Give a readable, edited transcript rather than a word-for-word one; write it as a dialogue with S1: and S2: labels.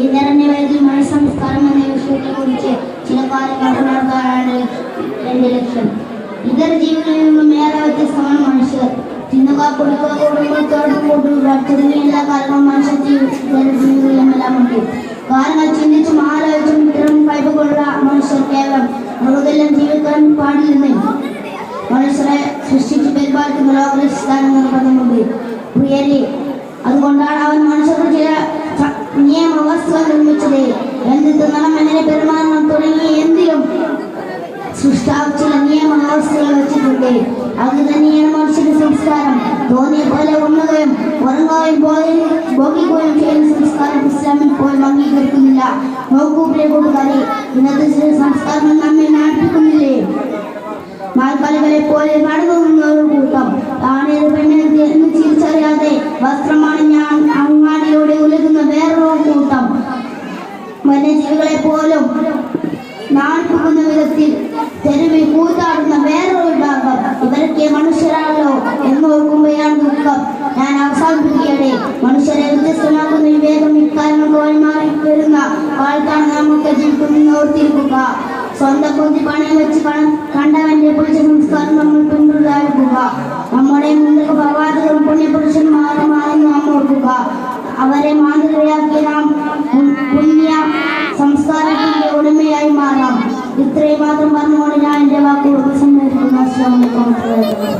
S1: ഈ നിറഞ്ഞ വേദിയിൽ മനഃസംസ്കാരം എന്ന വിഷയത്തെ കുറിച്ച് ചില കാര്യങ്ങൾ ഉണർത്താനാണ് എന്റെ ലക്ഷ്യം. ഇതര ജീവികളിൽ നിന്നും ഏറെ വ്യത്യസ്തമാണ് മനുഷ്യർ. തിന്നുക, കുടിക്കുക, കുടുംബത്തോട് കൂടുക തുടങ്ങിയ എല്ലാ കാര്യങ്ങളും മനുഷ്യ ഇതര ജീവികളിലുമെല്ലാം ഉണ്ട്. കാര്യങ്ങൾ ചിന്തിച്ചും ആലോചിച്ചും ഇത്തരം കഴിവുകളുള്ള മനുഷ്യർ കേവലം മൃഗതെല്ലാം ജീവിക്കാൻ പാടില്ലെന്ന് മനുഷ്യരെ സൃഷ്ടിച്ച് പരിപാലിക്കുന്ന ലോകസ്ഥാനം നിർബന്ധമുണ്ട്. പ്രിയരെ, അതുകൊണ്ടാണ് അവൻ മനുഷ്യർക്ക് ചില നിയമവസ്തുക്കൾ നിർമ്മിച്ചത്. എന്ത് തിന്നണം, എങ്ങനെ പെരുമാറണം തുടങ്ങി എന്തിലും സൃഷ്ടാവ് ചില നിയമവ്യവസ്ഥകൾ വെച്ചിട്ടുണ്ട്. അത് തന്നെയാണ് മനുഷ്യന്റെ സംസ്കാരം. തോന്നിയ പോലെ ഉണ്ണുകയും ഉറങ്ങുകയും ഭോഗിക്കുകയും ചെയ്യുന്ന സംസ്കാരം ഇസ്ലാമിൽ പോലും അംഗീകരിക്കുന്നില്ല. നോക്കൂ പ്രിയ കൂട്ടുകാരെ, ഇന്നത്തെ ചില സംസ്കാരം നമ്മെ നാട്ടിക്കുന്നില്ലേ? നാൽക്കാലികളെ പോലെ നടന്നു നിന്ന ഒരു കൂട്ടം, താനേത് പെണ്ണെന്ന് എന്ന് തിരിച്ചറിയാതെ വസ്ത്രമാണ് ഞാൻ അങ്ങാടിയിലൂടെ ഉലകുന്ന വേറൊരു കൂട്ടം, വന്യജീവികളെ പോലും നാണിപ്പിക്കുന്ന വിധത്തിൽ തെരുവിൽ കൂത്താടുന്ന വേറൊരു വിഭാഗം. ഇവരൊക്കെ മനുഷ്യരാണല്ലോ എന്ന് ഓർക്കുമ്പോഴാണ് ദുഃഖം. ഞാൻ അവസാനിപ്പിക്കുകയാണ്. മനുഷ്യരെ വ്യത്യസ്തമാക്കുന്ന വിവേകം ഇക്കാര്യങ്ങൾ വഴിമാറി വരുന്ന കാലത്താണ് നമുക്ക് ജീവിക്കുന്ന ഓർത്തിരിക്കുക. സ്വന്തം കൊതി പണയം വെച്ച് കണ്ടവന്റെ പുരുഷ സംസ്കാരം നമ്മൾ പിന്തുടരുക. നമ്മുടെ മുൻപ് പ്രവാചകരും പുണ്യപുരുഷന്മാരുമാണെന്ന് നാം ഓർക്കുക. അവരെ മാതൃകയാക്കി നാം പുണ്യ സംസ്കാരത്തിന്റെ ഉടമയായി മാറാം. ഇത്രയും മാത്രം പറഞ്ഞുകൊണ്ട് ഞാൻ എന്റെ വാക്കുകൾ ഉപസംഹരിക്കുന്നു. അസ്സലാമു അലൈക്കും.